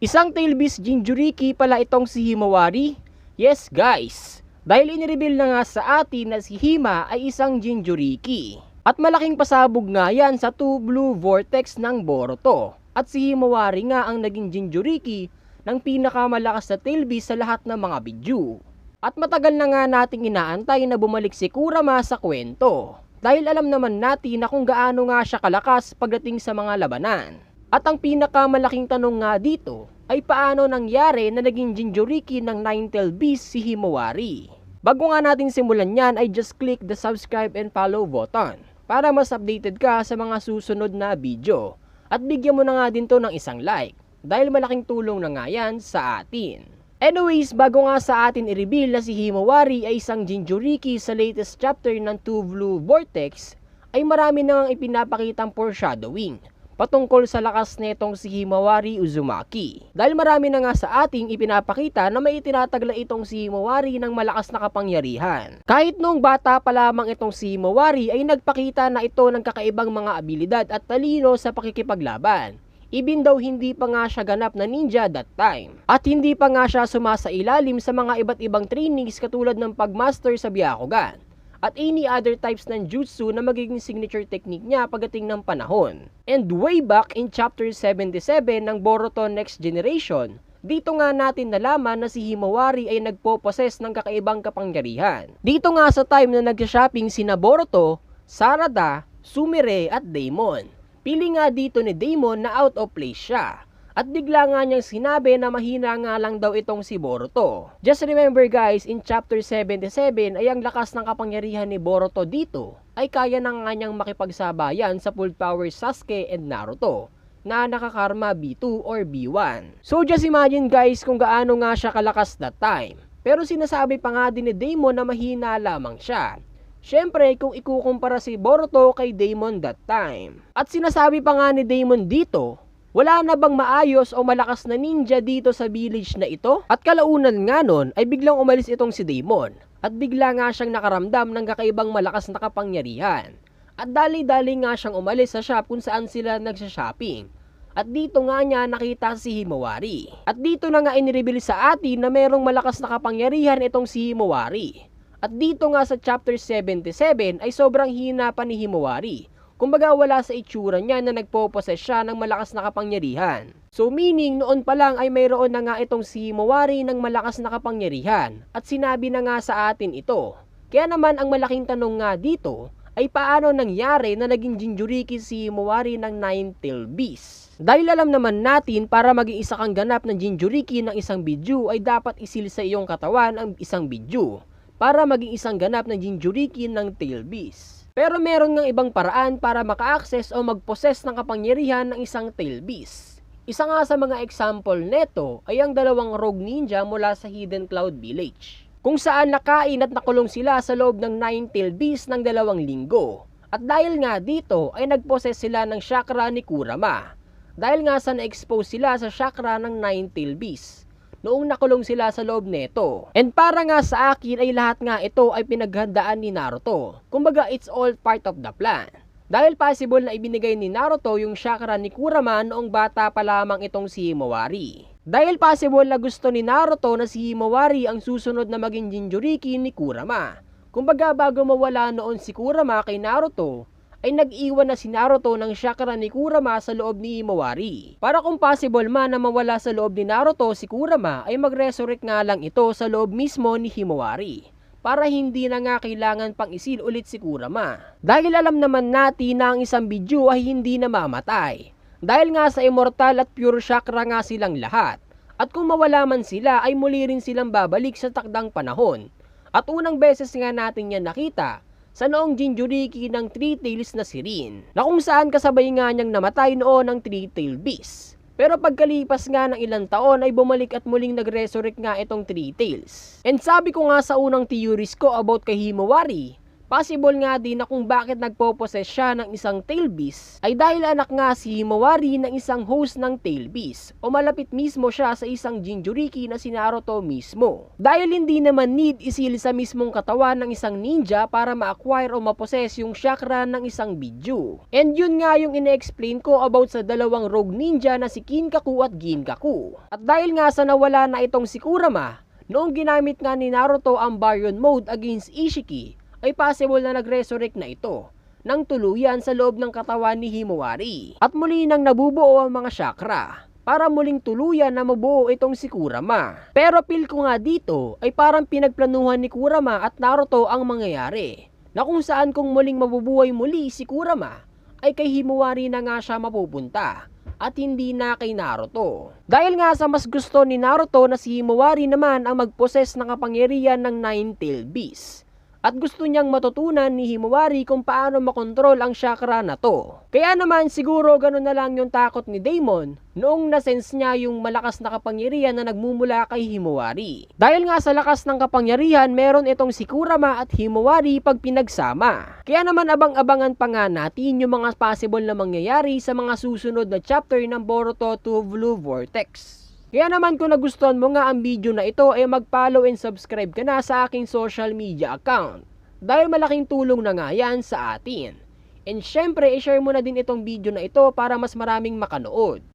Isang tail-beast Jinchuriki pala itong si Himawari? Yes guys, dahil inireveal na nga sa atin na si Hima ay isang Jinchuriki. At malaking pasabog nga yan sa 2 Blue Vortex ng Boruto. At si Himawari nga ang naging Jinchuriki ng pinakamalakas na tail-beast sa lahat ng mga bidyu. At matagal na nga nating inaantay na bumalik si Kurama sa kwento. Dahil alam naman natin na kung gaano nga siya kalakas pagdating sa mga labanan. At ang pinakamalaking tanong nga dito ay paano nangyari na naging Jinchuriki ng Nine-Tailed Beast si Himawari. Bago nga natin simulan yan ay just click the subscribe and follow button para mas updated ka sa mga susunod na video. At bigyan mo na nga din to ng isang like dahil malaking tulong na nga yan sa atin. Anyways, bago nga sa atin i-reveal na si Himawari ay isang Jinchuriki sa latest chapter ng 2 Blue Vortex ay marami na ngang ipinapakitang foreshadowing patungkol sa lakas netong si Himawari Uzumaki. Dahil marami na nga sa ating ipinapakita na may itinatagla itong si Himawari ng malakas na kapangyarihan. Kahit noong bata pa lamang itong si Himawari ay nagpakita na ito ng kakaibang mga abilidad at talino sa pakikipaglaban. Even daw hindi pa nga siya ganap na ninja that time. At hindi pa nga siya sumasailalim sa mga iba't ibang trainings katulad ng pagmaster sa Byakugan at any other types ng jutsu na magiging signature technique niya pagdating ng panahon. And way back in chapter 77 ng Boruto Next Generation, dito nga natin nalaman na si Himawari ay nagpo-possess ng kakaibang kapangyarihan. Dito nga sa time na nag-shopping sina Boruto, Sarada, Sumire at Daemon. Pili nga dito ni Daemon na out of place siya. At bigla nga niyang sinabi na mahina nga lang daw itong si Boruto. Just remember guys, in chapter 77 ay ang lakas ng kapangyarihan ni Boruto dito ay kaya na nga niyang makipagsabayan sa full power Sasuke and Naruto na nakakarma B2 or B1. So just imagine guys kung gaano nga siya kalakas that time. Pero sinasabi pa nga din ni Daemon na mahina lamang siya. Syempre kung ikukumpara si Boruto kay Daemon that time. At sinasabi pa nga ni Daemon dito, wala na bang maayos o malakas na ninja dito sa village na ito? At kalaunan nga nun ay biglang umalis itong si Daemon. At bigla nga siyang nakaramdam ng kakaibang malakas na kapangyarihan. At dali-dali nga siyang umalis sa shop kung saan sila nagsha-shopping. At dito nga niya nakita si Himawari. At dito na nga inireveal sa atin na merong malakas na kapangyarihan itong si Himawari. At dito nga sa chapter 77 ay sobrang hina pa ni Himawari. Kumbaga wala sa itsura niya na nagpo-possess siya ng malakas na kapangyarihan. So meaning noon pa lang ay mayroon na nga itong si Himawari ng malakas na kapangyarihan at sinabi na nga sa atin ito. Kaya naman ang malaking tanong nga dito ay paano nangyari na naging Jinchuriki si Himawari ng Nine-Tailed Beast. Dahil alam naman natin para maging isa kang ganap ng Jinchuriki ng isang bidyu ay dapat isil sa iyong katawan ang isang bidyu para maging isang ganap ng Jinchuriki ng Tailed Beast. Pero meron ngang ibang paraan para maka-access o mag-possess ng kapangyarihan ng isang tailed beast. Isa nga sa mga example neto ay ang dalawang rogue ninja mula sa Hidden Cloud Village, kung saan nakain at nakulong sila sa loob ng Nine-Tailed Beast ng 2 linggo. At dahil nga dito ay nag-possess sila ng chakra ni Kurama. Dahil nga sa na-expose sila sa chakra ng Nine-Tailed Beast noong nakulong sila sa loob neto. And para nga sa akin ay lahat nga ito ay pinaghandaan ni Naruto. Kumbaga it's all part of the plan. Dahil possible na ibinigay ni Naruto yung chakra ni Kurama noong bata pa lamang itong si Himawari. Dahil possible na gusto ni Naruto na si Himawari ang susunod na maging Jinchuriki ni Kurama. Kumbaga bago mawala noon si Kurama kay Naruto, ay nag-iwan na si Naruto ng chakra ni Kurama sa loob ni Himawari. Para kung possible man na mawala sa loob ni Naruto si Kurama ay mag-resurrect nga lang ito sa loob mismo ni Himawari. Para hindi na nga kailangan pang isil ulit si Kurama. Dahil alam naman natin na ang isang bidyu ay hindi na mamatay. Dahil nga sa immortal at pure chakra nga silang lahat. At kung mawala man sila ay muli rin silang babalik sa takdang panahon. At unang beses nga natin yan nakita sa noong Jinchuriki ng Three Tails na si Rin, na kung saan kasabay nga niyang namatay noon ng Three-Tailed Beast. Pero pagkalipas nga ng ilang taon ay bumalik at muling nag-resurrect nga itong Three Tails. And sabi ko nga sa unang theories ko about kay Himawari, Possible nga din na kung bakit nagpo-possess siya ng isang tail beast ay dahil anak nga si Himawari ng isang host ng tail beast o malapit mismo siya sa isang Jinchuriki na si Naruto mismo. Dahil hindi naman need isil sa mismong katawan ng isang ninja para ma-acquire o ma-possess yung chakra ng isang Bidyu. And yun nga yung ine-explain ko about sa dalawang rogue ninja na si Kinkaku at Ginkaku. At dahil nga sa nawala na itong si Kurama, noong ginamit nga ni Naruto ang Baryon Mode against Ishiki, ay possible na nag-resurrect na ito nang tuluyan sa loob ng katawan ni Himawari. At muli nang nabubuo ang mga chakra para muling tuluyan na mabuo itong si Kurama. Pero feel ko nga dito ay parang pinagplanuhan ni Kurama at Naruto ang mangyayari, na kung saan kung muling mabubuhay muli si Kurama ay kay Himawari na nga siya mapupunta at hindi na kay Naruto. Dahil nga sa mas gusto ni Naruto na si Himawari naman ang mag-possess ng kapangyarihan ng Nine-Tailed Beast. At gusto niyang matutunan ni Himawari kung paano makontrol ang chakra na to. Kaya naman siguro ganun na lang yung takot ni Daemon noong nasense niya yung malakas na kapangyarihan na nagmumula kay Himawari. Dahil nga sa lakas ng kapangyarihan, meron itong si Kurama at Himawari pag pinagsama. Kaya naman abang-abangan pa nga natin yung mga possible na mangyayari sa mga susunod na chapter ng Boruto 2 Blue Vortex. Kaya naman kung nagustuhan mo nga ang video na ito ay mag-follow and subscribe ka na sa aking social media account. Dahil malaking tulong na nga yan sa atin. And syempre, i-share mo na din itong video na ito para mas maraming makanood.